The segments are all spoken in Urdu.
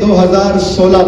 2016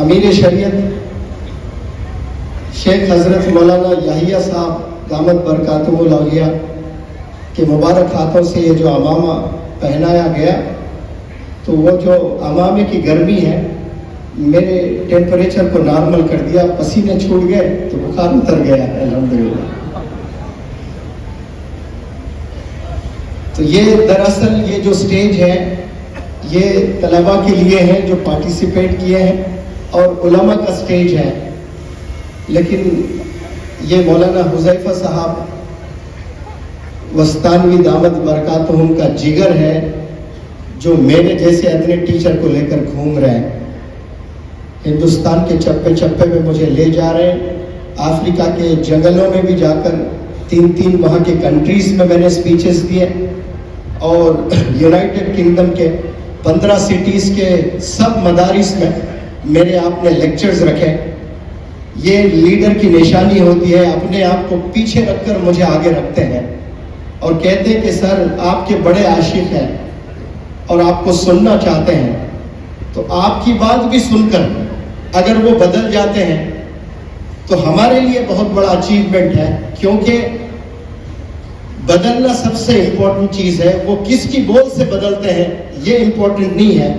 امیر شریعت شیخ حضرت مولانا یحییٰ صاحب دامت برکاتہ الاولیاء کے مبارک ہاتھوں سے یہ جو عمامہ پہنایا گیا، تو وہ جو عمامے کی گرمی ہے میرے ٹیمپریچر کو نارمل کر دیا، پسینے چھوٹ گئے تو بخار اتر گیا الحمدللہ۔ تو یہ دراصل یہ جو سٹیج ہے یہ طلباء کے لیے ہے جو پارٹیسپیٹ کیے ہیں، اور علماء کا سٹیج ہے، لیکن یہ مولانا حذیفہ صاحب وستانوی دامت برکاتہم کا جگر ہے، جو میرے جیسے اتنے ٹیچر کو لے کر گھوم رہے ہیں، ہندوستان کے چپے چپے میں مجھے لے جا رہے ہیں، افریقہ کے جنگلوں میں بھی جا کر 3 وہاں کے کنٹریز میں میں نے اسپیچز دیے، اور یونائٹڈ کنگڈم کے 15 سٹیز کے سب مدارس میں میرے آپ نے لیکچرز رکھے۔ یہ لیڈر کی نشانی ہوتی ہے، اپنے آپ کو پیچھے رکھ کر مجھے آگے رکھتے ہیں اور کہتے ہیں کہ سر آپ کے بڑے عاشق ہیں اور آپ کو سننا چاہتے ہیں، تو آپ کی بات بھی سن کر اگر وہ بدل جاتے ہیں تو ہمارے لیے بہت بڑا اچیومنٹ ہے، کیونکہ بدلنا سب سے امپورٹنٹ چیز ہے۔ وہ کس کی بول سے بدلتے ہیں یہ امپورٹنٹ نہیں ہے،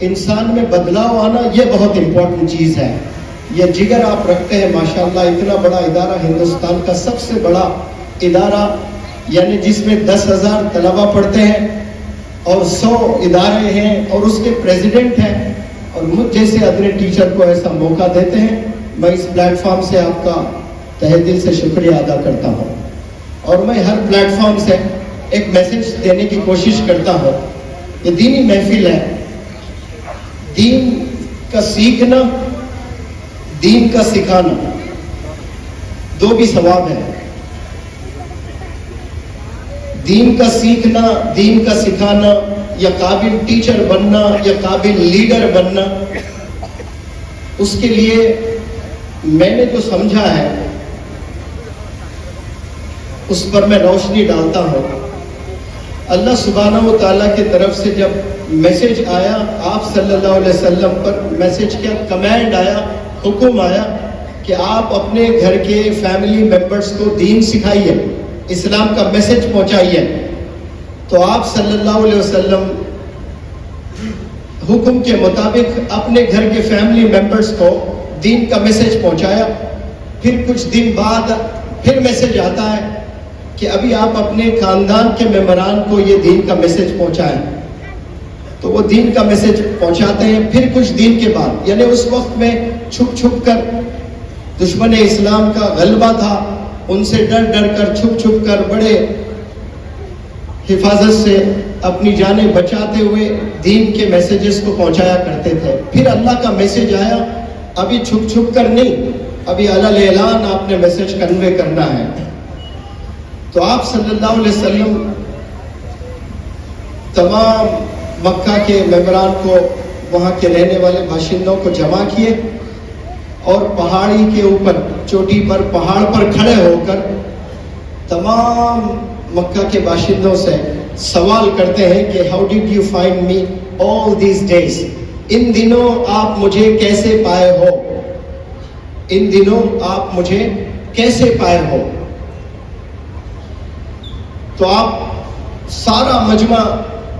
انسان میں بدلاؤ آنا یہ بہت امپورٹنٹ چیز ہے۔ یہ جگر آپ رکھتے ہیں ماشاءاللہ، اتنا بڑا ادارہ، ہندوستان کا سب سے بڑا ادارہ، یعنی جس میں 10,000 طلبہ پڑھتے ہیں اور 100 ادارے ہیں اور اس کے پریزیڈنٹ ہیں، اور مجھ جیسے ادنے ٹیچر کو ایسا موقع دیتے ہیں۔ میں اس پلیٹ فارم سے آپ کا تہہ دل سے شکریہ ادا کرتا ہوں، اور میں ہر پلیٹ فارم سے ایک میسج دینے کی کوشش کرتا ہوں۔ یہ دینی محفل ہے، دین کا سیکھنا، دین کا سکھانا دو بھی ثواب ہے۔ دین کا سیکھنا، دین کا سکھانا، یا قابل ٹیچر بننا یا قابل لیڈر بننا، اس کے لیے میں نے جو سمجھا ہے اس پر میں روشنی ڈالتا ہوں۔ اللہ سبحانہ و تعالیٰ کی طرف سے جب میسج آیا آپ صلی اللہ علیہ وسلم پر، میسج کیا، کمانڈ آیا، حکم آیا کہ آپ اپنے گھر کے فیملی ممبرز کو دین سکھائیے، اسلام کا میسج پہنچائیے، تو آپ صلی اللہ علیہ وسلم حکم کے مطابق اپنے گھر کے فیملی ممبرز کو دین کا میسج پہنچایا۔ پھر کچھ دن بعد پھر میسج آتا ہے کہ ابھی آپ اپنے خاندان کے ممبران کو یہ دین کا میسج پہنچائیں، تو وہ دین کا میسج پہنچاتے ہیں۔ پھر کچھ دن کے بعد، یعنی اس وقت میں چھپ چھپ کر دشمن اسلام کا غلبہ تھا، ان سے ڈر ڈر کر، چھپ چھپ کر، بڑے حفاظت سے اپنی جانیں بچاتے ہوئے دین کے میسیجز کو پہنچایا کرتے تھے۔ پھر اللہ کا میسج آیا، ابھی چھپ چھپ کر نہیں، ابھی علل اعلان آپ نے میسج کنوے کرنا ہے۔ تو آپ صلی اللہ علیہ وسلم تمام مکہ کے ممبران کو، وہاں کے رہنے والے باشندوں کو جمع کیے، اور پہاڑی کے اوپر، چوٹی پر، پہاڑ پر کھڑے ہو کر تمام مکہ کے باشندوں سے سوال کرتے ہیں کہ how did you find me all these days, ان دنوں آپ مجھے کیسے پائے ہو، ان دنوں آپ مجھے کیسے پائے ہو۔ تو آپ سارا مجمع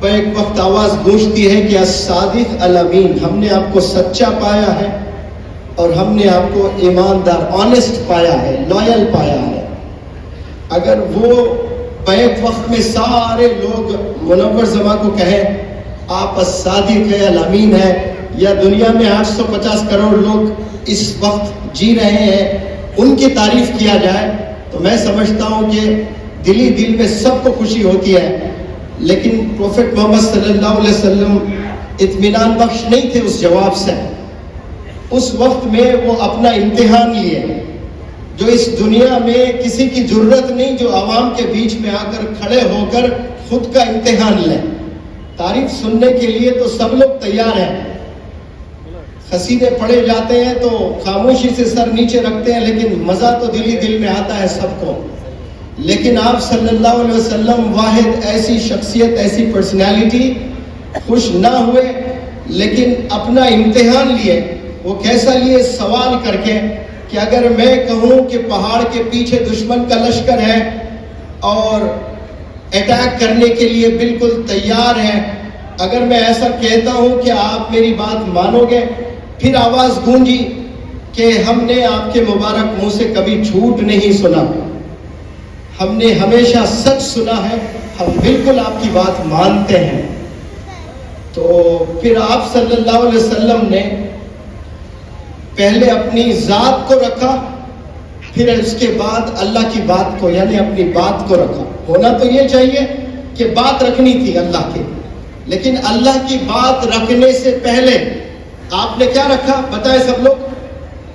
بیک وقت آواز گونجتی ہے کہ الصادق الامین، ہم نے آپ کو سچا پایا ہے اور ہم نے آپ کو ایماندار، آنیسٹ پایا ہے، لائل پایا ہے۔ اگر وہ بیک وقت میں سارے لوگ منور زماں کو کہیں آپ الصادق ہے، الامین ہے، یا دنیا میں 850 کروڑ لوگ اس وقت جی رہے ہیں، ان کی تعریف کیا جائے، تو میں سمجھتا ہوں کہ دلی دل میں سب کو خوشی ہوتی ہے۔ لیکن پروفٹ محمد صلی اللہ علیہ وسلم اطمینان بخش نہیں تھے اس جواب سے۔ اس وقت میں وہ اپنا امتحان لیے، جو اس دنیا میں کسی کی ضرورت نہیں جو عوام کے بیچ میں آ کر کھڑے ہو کر خود کا امتحان لیں۔ تعریف سننے کے لیے تو سب لوگ تیار ہیں، قصیدے پڑھے جاتے ہیں تو خاموشی سے سر نیچے رکھتے ہیں، لیکن مزہ تو دلی دل میں آتا ہے سب کو۔ لیکن آپ صلی اللہ علیہ وسلم واحد ایسی شخصیت، ایسی پرسنالٹی، خوش نہ ہوئے لیکن اپنا امتحان لیے وہ کیسا یہ سوال کر کے کہ اگر میں کہوں کہ پہاڑ کے پیچھے دشمن کا لشکر ہے اور اٹیک کرنے کے لیے بالکل تیار ہے، اگر میں ایسا کہتا ہوں کہ آپ میری بات مانو گے؟ پھر آواز گونجی کہ ہم نے آپ کے مبارک منہ سے کبھی جھوٹ نہیں سنا، ہم نے ہمیشہ سچ سنا ہے، ہم بالکل آپ کی بات مانتے ہیں۔ تو پھر آپ صلی اللہ علیہ وسلم نے پہلے اپنی ذات کو رکھا، پھر اس کے بعد اللہ کی بات کو، یعنی اپنی بات کو رکھا۔ ہونا تو یہ چاہیے کہ بات رکھنی تھی اللہ کی، لیکن اللہ کی بات رکھنے سے پہلے آپ نے کیا رکھا بتائیں سب لوگ؟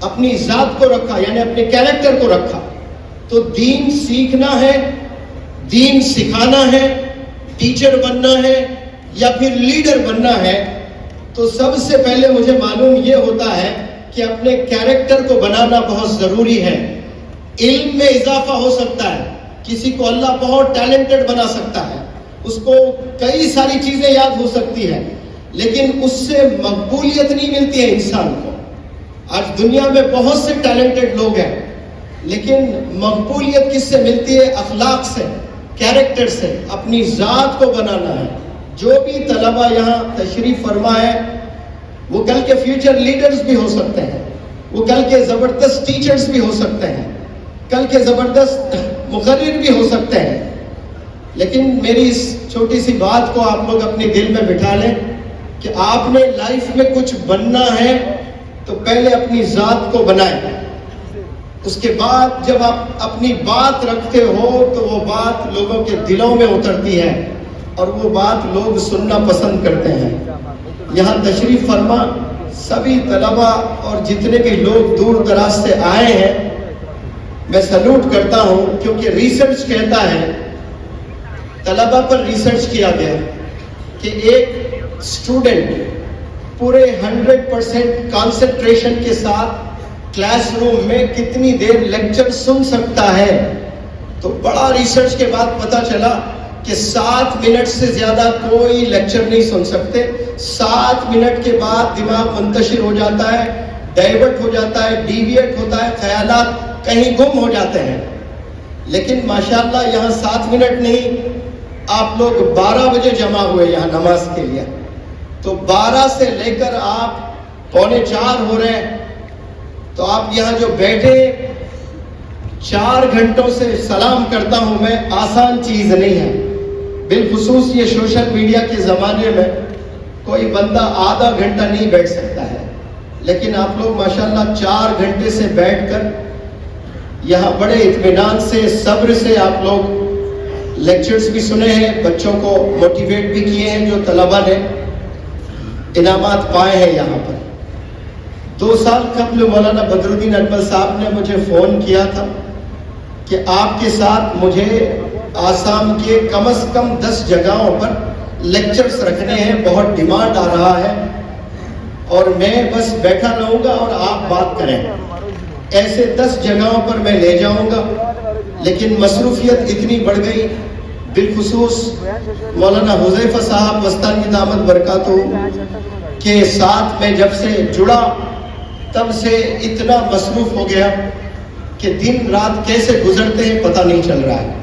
اپنی ذات کو رکھا، یعنی اپنے کیریکٹر کو رکھا۔ تو دین سیکھنا ہے، دین سکھانا ہے، ٹیچر بننا ہے یا پھر لیڈر بننا ہے، تو سب سے پہلے مجھے معلوم یہ ہوتا ہے کہ اپنے کیریکٹر کو بنانا بہت ضروری ہے۔ علم میں اضافہ ہو سکتا ہے، کسی کو اللہ بہت ٹیلنٹڈ بنا سکتا ہے، اس کو کئی ساری چیزیں یاد ہو سکتی ہے، لیکن اس سے مقبولیت نہیں ملتی ہے انسان کو۔ آج دنیا میں بہت سے ٹیلنٹڈ لوگ ہیں، لیکن مقبولیت کس سے ملتی ہے؟ اخلاق سے، کیریکٹر سے۔ اپنی ذات کو بنانا ہے۔ جو بھی طلبہ یہاں تشریف فرما ہے وہ کل کے فیوچر لیڈرز بھی ہو سکتے ہیں، وہ کل کے زبردست ٹیچرز بھی ہو سکتے ہیں، کل کے زبردست مقرر بھی ہو سکتے ہیں، لیکن میری اس چھوٹی سی بات کو آپ لوگ اپنے دل میں بٹھا لیں کہ آپ نے لائف میں کچھ بننا ہے تو پہلے اپنی ذات کو بنائیں، اس کے بعد جب آپ اپنی بات رکھتے ہو تو وہ بات لوگوں کے دلوں میں اترتی ہے اور وہ بات لوگ سننا پسند کرتے ہیں۔ یہاں تشریف فرما سبھی طلبہ اور جتنے بھی لوگ دور دراز سے آئے ہیں، میں سلوٹ کرتا ہوں، کیونکہ ریسرچ کہتا ہے، طلبہ پر ریسرچ کیا گیا کہ ایک اسٹوڈنٹ پورے 100% کانسنٹریشن کے ساتھ کلاس روم میں کتنی دیر لیکچر سن سکتا ہے۔ تو بڑا ریسرچ کے بعد پتا چلا کہ 7 منٹ سے زیادہ کوئی لیکچر نہیں سن سکتے۔ 7 منٹ کے بعد دماغ منتشر ہو جاتا ہے، ڈائیورٹ ہو جاتا ہے، ڈیویٹ ہوتا ہے، خیالات کہیں گم ہو جاتے ہیں۔ لیکن ماشاءاللہ یہاں 7 منٹ نہیں، آپ لوگ 12 بجے جمع ہوئے یہاں نماز کے لیے، تو 12 سے لے کر آپ 3:45 ہو رہے ہیں، تو آپ یہاں جو بیٹھے 4 گھنٹوں سے سلام کرتا ہوں میں، آسان چیز نہیں ہے۔ بالخصوص یہ سوشل میڈیا کے زمانے میں کوئی بندہ آدھا گھنٹہ نہیں بیٹھ سکتا ہے، لیکن آپ لوگ ماشاءاللہ 4 گھنٹے سے بیٹھ کر یہاں بڑے اطمینان سے، صبر سے آپ لوگ لیکچرز بھی سنے ہیں، بچوں کو موٹیویٹ بھی کیے ہیں، جو طلبہ نے انعامات پائے ہیں یہاں پر۔ 2 سال قبل مولانا بدر الدین اجمل صاحب نے مجھے فون کیا تھا کہ آپ کے ساتھ مجھے آسام کے کم از کم 10 جگہوں پر لیکچرز رکھنے ہیں، بہت ڈیمانڈ آ رہا ہے اور میں بس بیٹھا رہوں گا اور آپ بات کریں۔ ایسے 10 جگہوں پر میں لے جاؤں گا، لیکن مصروفیت اتنی بڑھ گئی، بالخصوص مولانا حذیفہ صاحب وسطان کی دامت برکاتہ کے ساتھ میں جب سے جڑا تب سے اتنا مصروف ہو گیا کہ دن رات کیسے گزرتے ہیں پتہ نہیں چل رہا ہے۔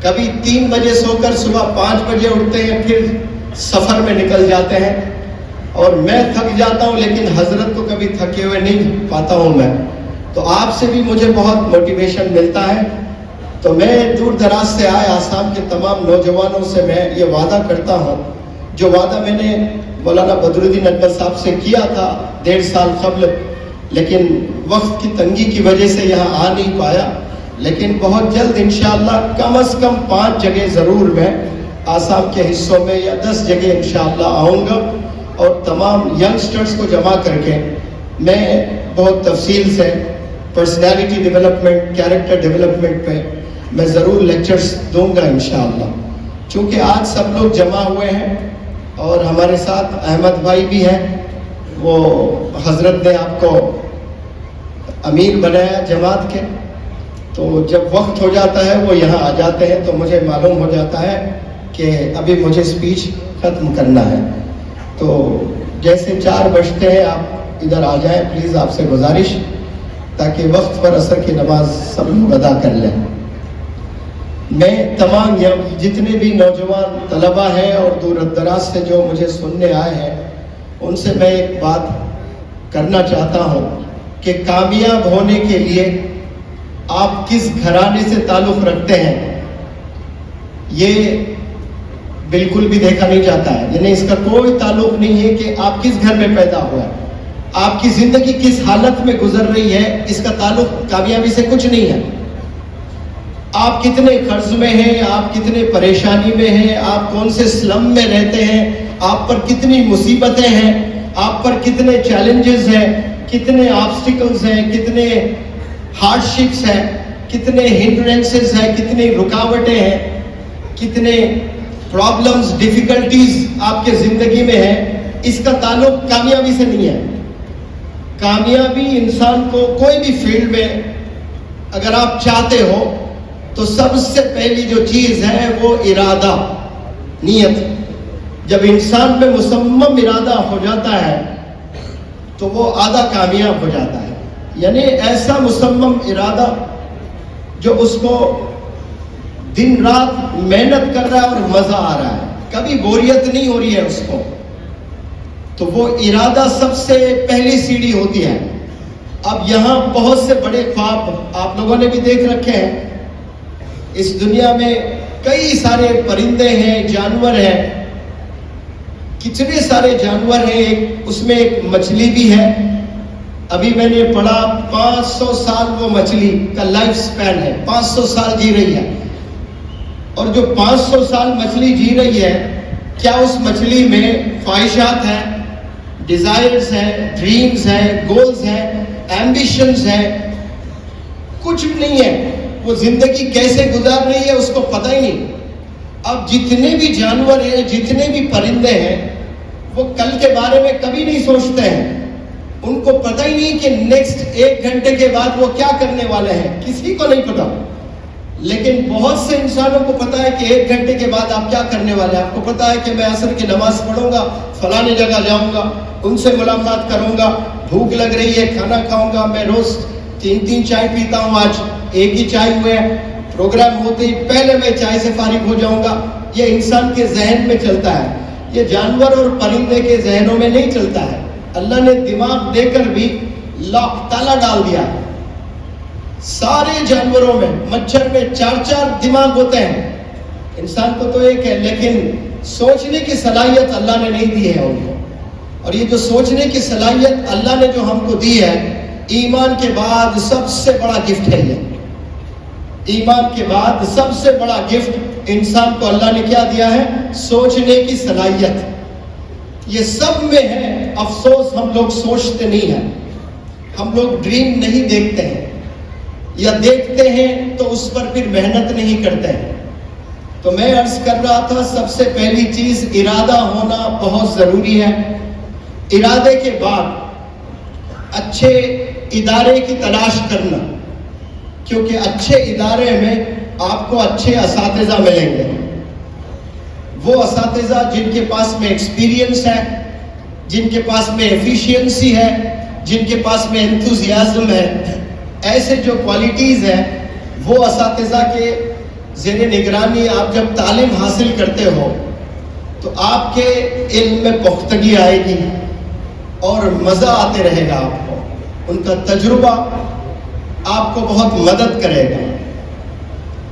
کبھی 3 بجے سو کر صبح 5 بجے اٹھتے ہیں، پھر سفر میں نکل جاتے ہیں، اور میں تھک جاتا ہوں لیکن حضرت کو کبھی تھکے ہوئے نہیں پاتا ہوں میں۔ تو آپ سے بھی مجھے بہت موٹیویشن ملتا ہے۔ تو میں دور دراز سے آئے آسام کے تمام نوجوانوں سے میں یہ وعدہ کرتا ہوں، جو وعدہ میں نے مولانا بدر الدین اجمل صاحب سے کیا تھا 1.5 سال قبل، لیکن وقت کی تنگی کی وجہ سے یہاں آ نہیں پایا، لیکن بہت جلد انشاءاللہ کم از کم 5 جگہ ضرور میں آسام کے حصوں میں یا 10 جگہ انشاءاللہ آؤں گا، اور تمام ینگسٹرز کو جمع کر کے میں بہت تفصیل سے پرسنالٹی ڈیولپمنٹ، کیریکٹر ڈیولپمنٹ پہ میں ضرور لیکچرز دوں گا انشاءاللہ۔ چونکہ آج سب لوگ جمع ہوئے ہیں اور ہمارے ساتھ احمد بھائی بھی ہیں، وہ حضرت نے آپ کو امیر بنایا جماعت کے، تو جب وقت ہو جاتا ہے وہ یہاں آ جاتے ہیں، تو مجھے معلوم ہو جاتا ہے کہ ابھی مجھے سپیچ ختم کرنا ہے۔ تو جیسے 4 بجتے ہیں آپ ادھر آ جائیں پلیز، آپ سے گزارش، تاکہ وقت پر عصر کی نماز سب لوگ ادا کر لیں۔ میں تمام جتنے بھی نوجوان طلبہ ہیں اور دور دراز سے جو مجھے سننے آئے ہیں، ان سے میں ایک بات کرنا چاہتا ہوں کہ کامیاب ہونے کے لیے آپ کس گھرانے سے تعلق رکھتے ہیں یہ بالکل بھی دیکھا نہیں جاتا ہے، یعنی اس کا کوئی تعلق نہیں ہے کہ آپ کس گھر میں پیدا ہوا ہے، آپ کی زندگی کس حالت میں گزر رہی ہے، اس کا تعلق کامیابی سے کچھ نہیں ہے۔ آپ کتنے قرض میں ہیں، آپ کتنے پریشانی میں ہیں، آپ کون سے سلم میں رہتے ہیں، آپ پر کتنی مصیبتیں ہیں، آپ پر کتنے چیلنجز ہیں، کتنے آبسٹیکلز ہیں، کتنے ہارڈشپس ہیں، کتنے ہنڈرنسز ہیں، کتنی رکاوٹیں ہیں، کتنے پرابلمز، ڈیفیکلٹیز آپ کے زندگی میں ہیں، اس کا تعلق کامیابی سے نہیں ہے۔ کامیابی انسان کو کوئی بھی فیلڈ میں اگر آپ چاہتے ہو تو سب سے پہلی جو چیز ہے وہ ارادہ، نیت۔ جب انسان میں مصمم ارادہ ہو جاتا ہے تو وہ آدھا کامیاب ہو جاتا ہے، یعنی ایسا مصمم ارادہ جو اس کو دن رات محنت کر رہا ہے اور مزہ آ رہا ہے، کبھی بوریت نہیں ہو رہی ہے اس کو، تو وہ ارادہ سب سے پہلی سیڑھی ہوتی ہے۔ اب یہاں بہت سے بڑے خواب آپ لوگوں نے بھی دیکھ رکھے ہیں، اس دنیا میں کئی سارے پرندے ہیں، جانور ہیں، کتنے سارے جانور ہیں، اس میں ایک مچھلی بھی ہے۔ ابھی میں نے پڑھا 500 سال وہ مچھلی کا لائف سپین ہے، 500 سال جی رہی ہے۔ اور جو 500 سال مچھلی جی رہی ہے، کیا اس مچھلی میں خواہشات ہیں، ڈیزائرز ہیں، ڈریمز ہیں، گولز ہیں، ایمبیشنز ہیں؟ کچھ بھی نہیں ہے۔ وہ زندگی کیسے گزار رہی ہے اس کو پتہ ہی نہیں۔ اب جتنے بھی جانور ہیں، جتنے بھی پرندے ہیں، وہ کل کے بارے میں کبھی نہیں سوچتے ہیں، ان کو پتہ ہی نہیں کہ نیکسٹ 1 گھنٹے کے بعد وہ کیا کرنے والے ہیں، کسی کو نہیں پتا۔ لیکن بہت سے انسانوں کو پتا ہے کہ 1 گھنٹے کے بعد آپ کیا کرنے والے ہیں۔ آپ کو پتا ہے کہ میں عصر کی نماز پڑھوں گا، فلانے جگہ جاؤں گا، ان سے ملاقات کروں گا، بھوک لگ رہی ہے، کھانا کھاؤں گا، میں روز 3 چائے پیتا ہوں، آج ایک ہی چائے ہوئے ہے، پروگرام ہوتے ہی پہلے میں چائے سے فارغ ہو جاؤں گا۔ یہ انسان کے ذہن میں چلتا ہے، یہ جانور اور پرندے کے ذہنوں میں نہیں چلتا ہے۔ اللہ نے دماغ دے کر بھی تالا ڈال دیا ہے۔ سارے جانوروں میں، مچھر میں 4 دماغ ہوتے ہیں، انسان کو تو ایک ہے، لیکن سوچنے کی صلاحیت اللہ نے نہیں دی ہے ان کو۔ اور یہ جو سوچنے کی صلاحیت اللہ نے جو ہم کو دی ہے، ایمان کے بعد سب سے بڑا گفٹ ہے۔ یہ ایمان کے بعد سب سے بڑا گفٹ انسان کو اللہ نے کیا دیا ہے؟ سوچنے کی صلاحیت۔ یہ سب میں ہے، افسوس ہم لوگ سوچتے نہیں ہیں، ہم لوگ ڈریم نہیں دیکھتے ہیں، یا دیکھتے ہیں تو اس پر پھر محنت نہیں کرتے ہیں۔ تو میں عرض کر رہا تھا، سب سے پہلی چیز ارادہ ہونا بہت ضروری ہے۔ ارادے کے بعد اچھے ادارے کی تلاش کرنا، کیونکہ اچھے ادارے میں آپ کو اچھے اساتذہ ملیں گے، وہ اساتذہ جن کے پاس میں ایکسپیرینس ہے، جن کے پاس میں ایفیشینسی ہے، جن کے پاس میں انتھوزیازم ہے، ایسے جو کوالٹیز ہیں، وہ اساتذہ کے زیر نگرانی آپ جب تعلیم حاصل کرتے ہو تو آپ کے علم میں پختگی آئے گی اور مزہ آتے رہے گا آپ کو۔ ان کا تجربہ آپ کو بہت مدد کرے گا۔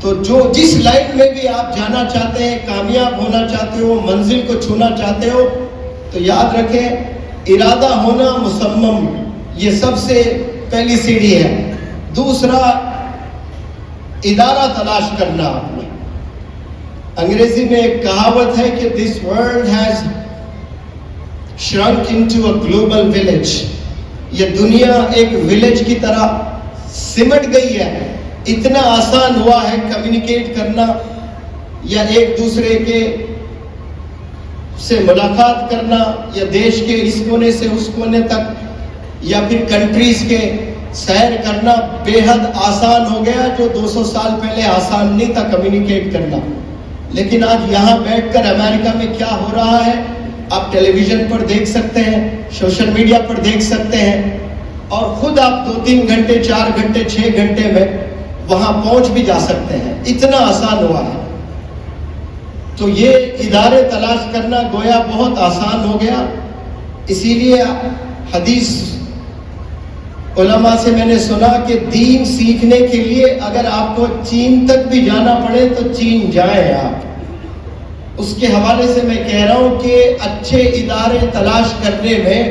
تو جس لائن میں بھی آپ جانا چاہتے ہیں، کامیاب ہونا چاہتے ہو، منزل کو چھونا چاہتے ہو، تو یاد رکھیں ارادہ ہونا مصمم، یہ سب سے پہلی سیڑھی ہے۔ دوسرا، ادارہ تلاش کرنا۔ آپ نے انگریزی میں ایک کہاوت ہے کہ this world has shrunk into a global village۔ یہ دنیا ایک ولیج کی طرح سمٹ گئی ہے۔ اتنا آسان ہوا ہے کمیونیکیٹ کرنا، یا ایک دوسرے کے سے ملاقات کرنا، یا دیش کے اس کونے سے اس کونے تک، یا پھر کنٹریز کے سیر کرنا بے حد آسان ہو گیا، جو 200 سال پہلے آسان نہیں تھا کمیونیکیٹ کرنا۔ لیکن آج یہاں بیٹھ کر امریکہ میں کیا ہو رہا ہے، آپ ٹیلی ویژن پر دیکھ سکتے ہیں, سوشل میڈیا پر دیکھ سکتے ہیں, اور خود آپ 2-3 گھنٹے 4 گھنٹے 6 گھنٹے میں وہاں پہنچ بھی جا سکتے ہیں. اتنا آسان ہوا ہے. تو یہ ادارے تلاش کرنا گویا بہت آسان ہو گیا. اسی لیے حدیث علماء سے میں نے سنا کہ دین سیکھنے کے لیے اگر آپ کو چین تک بھی جانا پڑے تو چین جائیں آپ. اس کے حوالے سے میں کہہ رہا ہوں کہ اچھے ادارے تلاش کرنے میں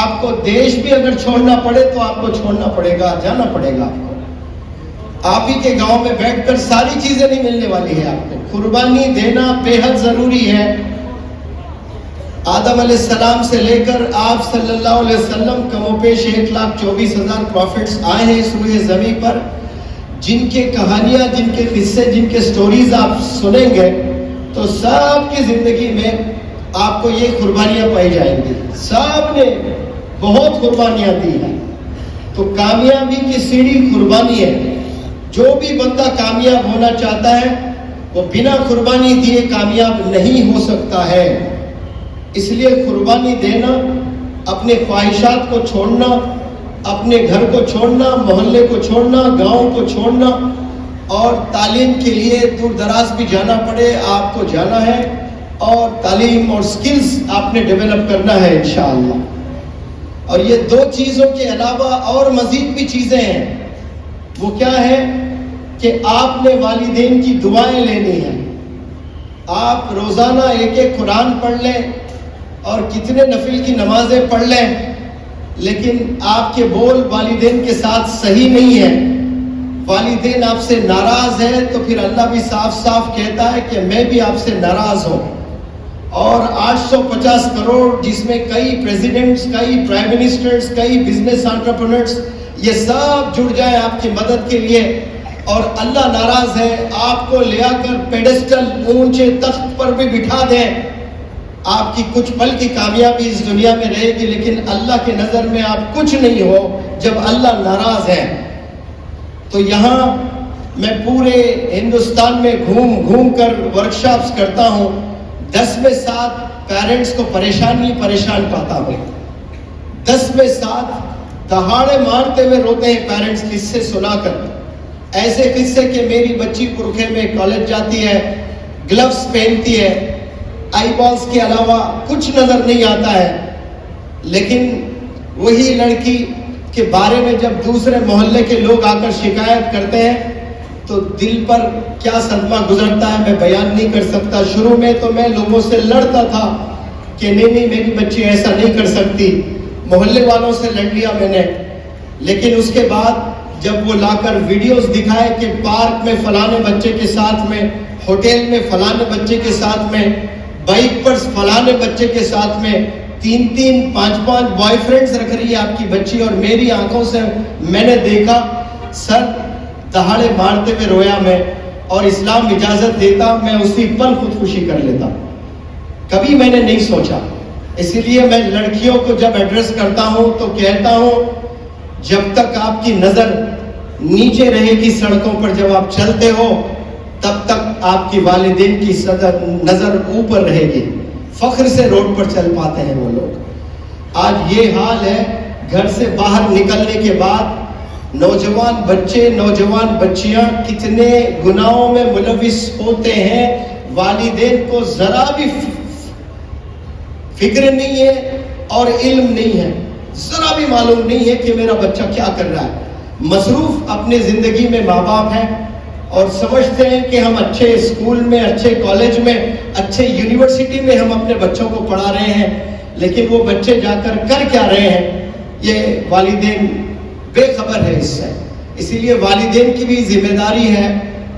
آپ کو دیش بھی اگر چھوڑنا پڑے تو آپ کو چھوڑنا پڑے گا, جانا پڑے گا آپ کو. آپ ہی کے گاؤں میں بیٹھ کر ساری چیزیں نہیں ملنے والی ہے آپ کو. قربانی دینا بے حد ضروری ہے. آدم علیہ السلام سے لے کر آپ صلی اللہ علیہ وسلم کم و بیش 1,24,000 پروفٹس آئے ہیں اس روئے زمین پر, جن کے کہانیاں, جن کے قصے, جن کے سٹوریز آپ سنیں گے تو سب کی زندگی میں آپ کو یہ قربانیاں پائی جائیں گی. سب نے بہت قربانیاں دی ہیں. تو کامیابی کی سیڑھی قربانی ہے. جو بھی بندہ کامیاب ہونا چاہتا ہے وہ بنا قربانی دیے کامیاب نہیں ہو سکتا ہے. اس لیے قربانی دینا, اپنے خواہشات کو چھوڑنا, اپنے گھر کو چھوڑنا, محلے کو چھوڑنا, گاؤں کو چھوڑنا, اور تعلیم کے لیے دور دراز بھی جانا پڑے آپ کو جانا ہے, اور تعلیم اور سکلز آپ نے ڈیولپ کرنا ہے انشاءاللہ. اور یہ 2 چیزوں کے علاوہ اور مزید بھی چیزیں ہیں. وہ کیا ہے کہ آپ نے والدین کی دعائیں لینی ہیں. آپ روزانہ 1 قرآن پڑھ لیں اور کتنے نفل کی نمازیں پڑھ لیں, لیکن آپ کے بول والدین کے ساتھ صحیح نہیں ہیں, والدین آپ سے ناراض ہیں, تو پھر اللہ بھی صاف صاف کہتا ہے کہ میں بھی آپ سے ناراض ہوں. اور 850 کروڑ جس میں کئی پریزیڈنٹس, کئی پرائم منسٹرز, کئی بزنس انٹرپرینرز, یہ سب جڑ جائیں آپ کی مدد کے لیے, اور اللہ ناراض ہے, آپ کو لے آ کر پیڈسٹل اونچے تخت پر بھی بٹھا دیں, آپ کی کچھ پل کی کامیابی اس دنیا میں رہے گی, لیکن اللہ کی نظر میں آپ کچھ نہیں ہو جب اللہ ناراض ہے. تو یہاں میں پورے ہندوستان میں گھوم گھوم کر ورکشاپس کرتا ہوں. 10 میں 7 پیرنٹس کو پریشان پاتا ہوں. 10 میں 7 دہاڑے مارتے ہوئے روتے ہیں پیرنٹس قصے سنا کر. ایسے قصے کہ میری بچی پرکھے میں کالج جاتی ہے, گلوز پہنتی ہے, آئی بالز کے علاوہ کچھ نظر نہیں آتا ہے, لیکن وہی لڑکی کے بارے میں جب دوسرے محلے کے لوگ آ کر شکایت کرتے ہیں تو دل پر کیا صدمہ گزرتا ہے میں بیان نہیں کر سکتا. شروع میں تو میں لوگوں سے لڑتا تھا کہ نہیں میری بچی ایسا نہیں کر سکتی, محلے والوں سے لڑ لیا میں نے, لیکن اس کے بعد جب وہ لا کر ویڈیوز دکھائے کہ پارک میں فلانے بچے کے ساتھ میں, ہوٹل میں فلانے بچے کے ساتھ میں, بائک پر فلانے بچے کے ساتھ میں, 3-3 5-5 بوائے فرینڈز رکھ رہی ہے آپ کی بچی, اور میری آنکھوں سے میں نے دیکھا, سر دہاڑے مارتے ہوئے رویا میں, اور اسلام اجازت دیتا میں اسی پل خودکشی کر لیتا. کبھی میں نے نہیں سوچا. اسی لیے میں لڑکیوں کو جب ایڈریس کرتا ہوں تو کہتا ہوں جب تک آپ کی نظر نیچے رہے گی سڑکوں پر, جب آپ چلتے ہو تب تک آپ کی والدین کی نظر اوپر رہے گی. فخر سے روڈ پر چل پاتے ہیں وہ لوگ. آج یہ حال ہے, گھر سے باہر نکلنے کے بعد نوجوان بچے, نوجوان بچیاں کتنے گناہوں میں ملوث ہوتے ہیں. والدین کو ذرا بھی فکر نہیں ہے اور علم نہیں ہے, ذرا بھی معلوم نہیں ہے کہ میرا بچہ کیا کر رہا ہے. مصروف اپنے زندگی میں ماں باپ ہیں اور سمجھتے ہیں کہ ہم اچھے اسکول میں, اچھے کالج میں, اچھے یونیورسٹی میں ہم اپنے بچوں کو پڑھا رہے ہیں, لیکن وہ بچے جا کر کیا رہے ہیں یہ والدین بے خبر ہے اس سے. اسی لیے والدین کی بھی ذمہ داری ہے.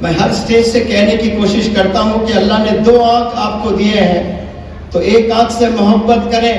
میں ہر سٹیج سے کہنے کی کوشش کرتا ہوں کہ اللہ نے 2 آنکھ آپ کو دیے ہیں, تو ایک آنکھ سے محبت کریں,